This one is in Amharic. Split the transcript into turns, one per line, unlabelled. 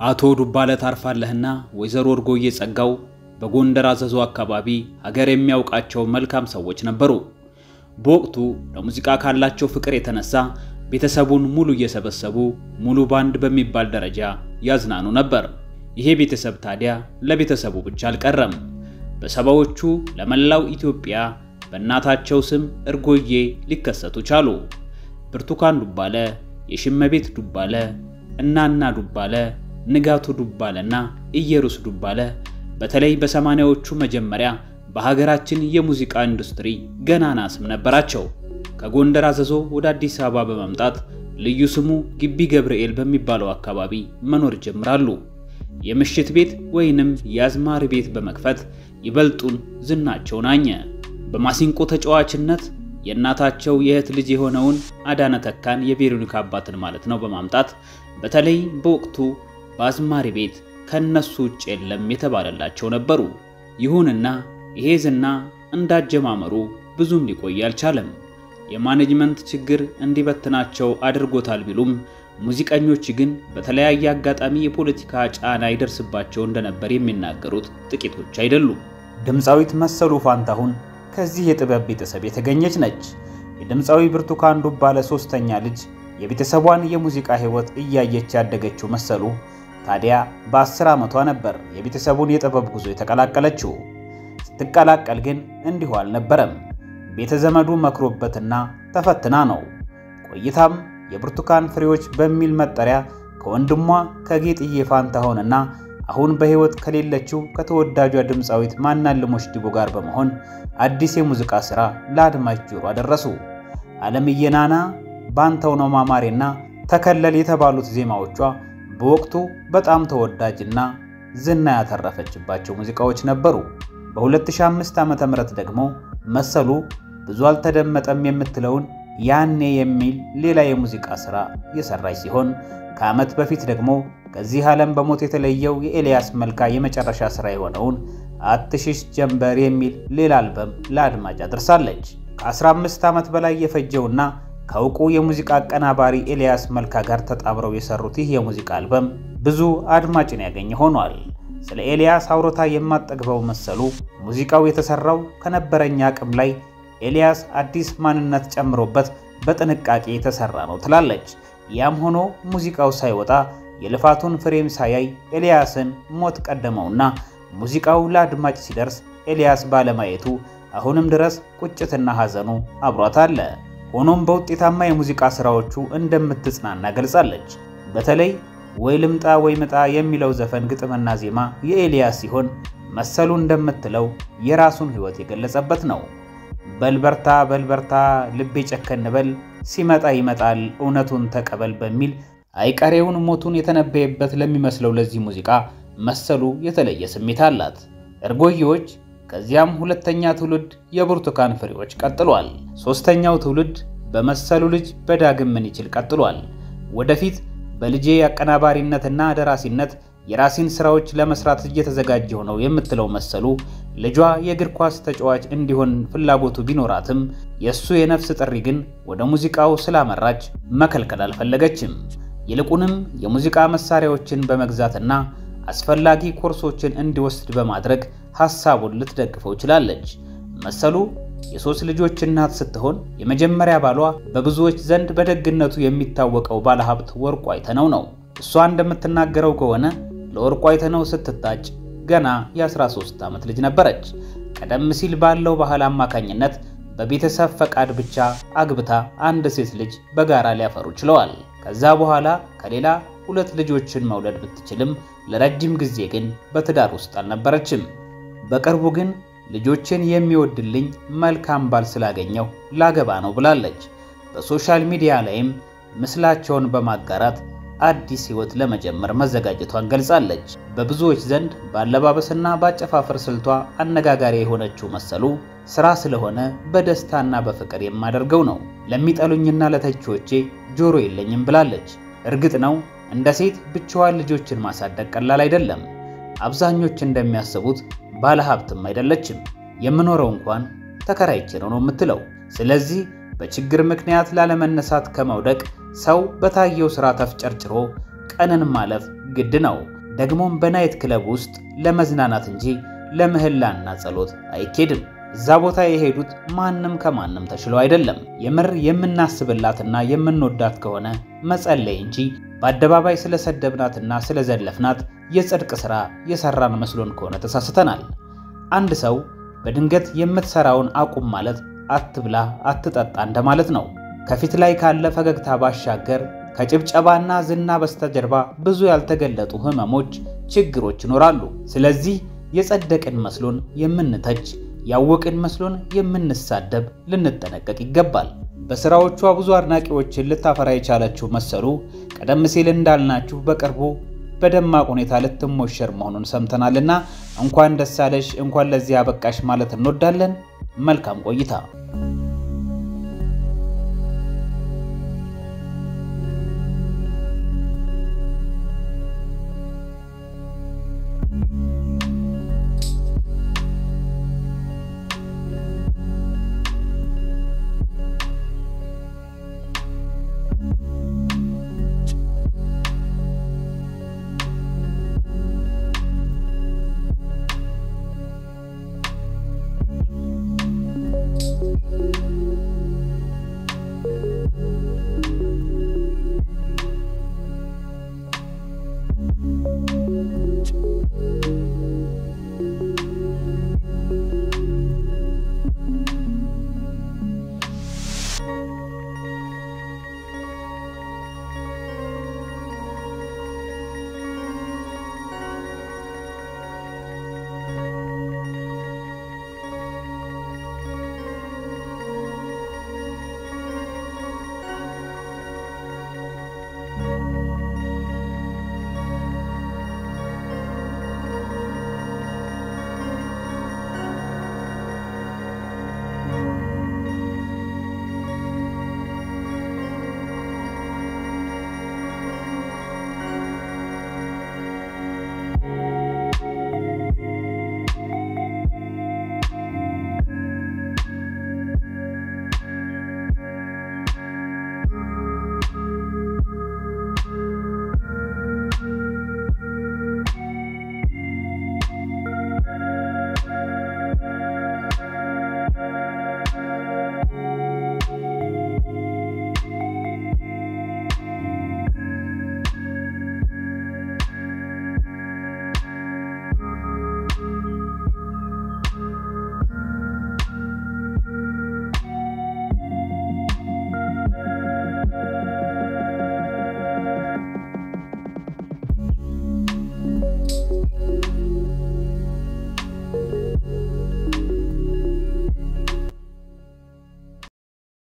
አቶ ዱባለ ታርፋለህና ወይዘሮ ወርጎዬ ጸጋው በጎንደር አዘዞ አካባቢ ሀገር የሚያውቃቸው መልካም ሰዎች ነበሩ። በወቅቱ ለሙዚቃ ካላቸው ፍቅር የተነሳ ቤተሰቡን ሙሉ እየሰበሰቡ ሙሉ ባንድ በሚባል ደረጃ ያዝናኑ ነበር። ይሄ ቤተሰብ ታዲያ ለቤተሰቡ ብቻ አልቀረም። በሰባዎቹ ለመላው ኢትዮጵያ በእናታቸው ስም እርጎዬ ሊከሰቱ ቻሉ። ብርቱካን ዱባለ፣ የሽመቤት ዱባለ፣ እናና ዱባለ፣ ንጋቱ ዱባለና ኢየሩስ ዱባለ በተለይ በሰማኒያዎቹ መጀመሪያ በሀገራችን የሙዚቃ ኢንዱስትሪ ገናና ስም ነበራቸው። ከጎንደር አዘዞ ወደ አዲስ አበባ በመምጣት ልዩ ስሙ ግቢ ገብርኤል በሚባለው አካባቢ መኖር ጀምራሉ። የምሽት ቤት ወይንም የአዝማሪ ቤት በመክፈት ይበልጡን ዝናቸውን አኘ። በማሲንቆ ተጫዋችነት የእናታቸው የእህት ልጅ የሆነውን አዳነ ተካን የቬሮኒካ አባትን ማለት ነው በማምጣት በተለይ በወቅቱ በአዝማሪ ቤት ከነሱ ውጭ የለም የተባለላቸው ነበሩ። ይሁንና ይሄ ዝና እንዳጀማመሩ ብዙም ሊቆይ አልቻለም። የማኔጅመንት ችግር እንዲበትናቸው አድርጎታል ቢሉም ሙዚቀኞች ግን በተለያየ አጋጣሚ የፖለቲካ ጫና ይደርስባቸው እንደነበር የሚናገሩት ጥቂቶች አይደሉም። ድምፃዊት መሰሉ ፋንታሁን ከዚህ የጥበብ ቤተሰብ የተገኘች ነች። የድምፃዊ ብርቱካን ዱባለ ሶስተኛ ልጅ የቤተሰቧን የሙዚቃ ህይወት እያየች ያደገችው መሰሉ ታዲያ በ10 ዓመቷ ነበር የቤተሰቡን የጥበብ ጉዞ የተቀላቀለችው። ስትቀላቀል ግን እንዲሁ አልነበረም። ቤተዘመዱ መክሮበትና ተፈትና ነው። ቆይታም የብርቱካን ፍሬዎች በሚል መጠሪያ ከወንድሟ ከጌጥዬ ፋንታሁንና አሁን በህይወት ከሌለችው ከተወዳጇ ድምፃዊት ማናልሞሽ ዲቦ ጋር በመሆን አዲስ የሙዚቃ ሥራ ለአድማጭ ጆሮ አደረሱ። ዓለምዬ ናና፣ ባንተው ነው ማማሬና ተከለል የተባሉት ዜማዎቿ በወቅቱ በጣም ተወዳጅና ዝና ያተረፈችባቸው ሙዚቃዎች ነበሩ። በ2005 ዓ.ም ደግሞ መሰሉ ብዙ አልተደመጠም የምትለውን ያኔ የሚል ሌላ የሙዚቃ ሥራ የሰራች ሲሆን ከዓመት በፊት ደግሞ ከዚህ ዓለም በሞት የተለየው የኤልያስ መልካ የመጨረሻ ሥራ የሆነውን አትሽሽ ጀንበር የሚል ሌላ አልበም ለአድማጭ አድርሳለች። ከ15 ዓመት በላይ የፈጀውና ከውቁ የሙዚቃ አቀናባሪ ኤልያስ መልካ ጋር ተጣምረው የሰሩት ይህ የሙዚቃ አልበም ብዙ አድማጭን ያገኘ ሆኗል። ስለ ኤልያስ አውሮታ የማጠግበው መሰሉ ሙዚቃው የተሰራው ከነበረኛ አቅም ላይ ኤልያስ አዲስ ማንነት ጨምሮበት በጥንቃቄ የተሰራ ነው ትላለች። ያም ሆኖ ሙዚቃው ሳይወጣ የልፋቱን ፍሬም ሳያይ ኤልያስን ሞት ቀደመውና ሙዚቃው ለአድማጭ ሲደርስ ኤልያስ ባለማየቱ አሁንም ድረስ ቁጭትና ሐዘኑ አብሯት አለ። ሆኖም በውጤታማ የሙዚቃ ሥራዎቹ እንደምትጽናና ገልጻለች። በተለይ ወይ ልምጣ ወይ መጣ የሚለው ዘፈን ግጥምና ዜማ የኤልያስ ሲሆን መሰሉ እንደምትለው የራሱን ሕይወት የገለጸበት ነው። በልበርታ በልበርታ ልቤ ጨከን በል ሲመጣ ይመጣል እውነቱን ተቀበል በሚል አይቀሬውን ሞቱን የተነበየበት ለሚመስለው ለዚህ ሙዚቃ መሰሉ የተለየ ስሜት አላት። እርጎዬዎች ከዚያም ሁለተኛ ትውልድ የብርቱካን ፍሬዎች ቀጥሏል። ሶስተኛው ትውልድ በመሰሉ ልጅ በዳግም ምን ይችል ቀጥሏል። ወደፊት በልጄ አቀናባሪነትና ደራሲነት የራሲን ስራዎች ለመስራት እየተዘጋጀው ነው የምትለው መሰሉ ልጇ የእግር ኳስ ተጫዋች እንዲሆን ፍላጎቱ ቢኖራትም የሱ የነፍስ ጥሪ ግን ወደ ሙዚቃው ስላመራች መከልከል አልፈለገችም። ይልቁንም የሙዚቃ መሳሪያዎችን በመግዛትና አስፈላጊ ኮርሶችን እንዲወስድ በማድረግ ሐሳቡን ልትደግፈው ችላለች። መሰሉ የሶስት ልጆች እናት ስትሆን የመጀመሪያ ባሏ በብዙዎች ዘንድ በደግነቱ የሚታወቀው ባለሀብት ወርቁ አይተነው ነው። እሷ እንደምትናገረው ከሆነ ለወርቁ አይተነው ስትታጭ ገና የ13 ዓመት ልጅ ነበረች። ቀደም ሲል ባለው ባህል አማካኝነት በቤተሰብ ፈቃድ ብቻ አግብታ አንድ ሴት ልጅ በጋራ ሊያፈሩ ችለዋል። ከዛ በኋላ ከሌላ 2 ልጆችን መውለድ ብትችልም ለረጅም ጊዜ ግን በትዳር ውስጥ አልነበረችም። በቅርቡ ግን ልጆችን የሚወድልኝ መልካም ባል ስላገኘው ላገባ ነው ብላለች። በሶሻል ሚዲያ ላይም ምስላቸውን በማጋራት አዲስ ህይወት ለመጀመር መዘጋጀቷን ገልጻለች። በብዙዎች ዘንድ ባለባበስና ባጨፋፈር ስልቷ አነጋጋሪ የሆነችው መሰሉ ስራ ስለሆነ በደስታና በፍቅር የማደርገው ነው፣ ለሚጠሉኝና ለተቺዎቼ ጆሮ የለኝም ብላለች። እርግጥ ነው እንደ ሴት ብቻዋን ልጆችን ማሳደግ ቀላል አይደለም። አብዛኞች እንደሚያስቡት ባለሀብትም አይደለችም። የምኖረው እንኳን ተከራይቼ ነው የምትለው። ስለዚህ በችግር ምክንያት ላለመነሳት ከመውደቅ ሰው በታየው ስራ ተፍጨርጭሮ ቀንን ማለፍ ግድ ነው። ደግሞም በናይት ክለብ ውስጥ ለመዝናናት እንጂ ለምህላና ጸሎት አይኬድም። እዛ ቦታ የሄዱት ማንም ከማንም ተሽሎ አይደለም። የምር የምናስብላትና የምንወዳት ከሆነ መጸለይ እንጂ በአደባባይ ስለሰደብናትና ስለዘለፍናት የጽድቅ ሥራ የሰራን መስሎን ከሆነ ተሳስተናል። አንድ ሰው በድንገት የምትሰራውን አቁም ማለት አትብላ አትጠጣ እንደማለት ነው። ከፊት ላይ ካለ ፈገግታ ባሻገር ከጭብጨባና ዝና በስተጀርባ ብዙ ያልተገለጡ ህመሞች፣ ችግሮች ይኖራሉ። ስለዚህ የጸደቅን መስሎን የምንተች፣ ያወቅን መስሎን የምንሳደብ ልንጠነቀቅ ይገባል። በስራዎቿ ብዙ አድናቂዎችን ልታፈራ የቻለችው መሰሉ ቀደም ሲል እንዳልናችሁ በቅርቡ በደማቅ ሁኔታ ልትሞሸር መሆኑን ሰምተናልና እንኳን ደስ አለሽ፣ እንኳን ለዚህ አበቃሽ ማለት እንወዳለን። መልካም ቆይታ።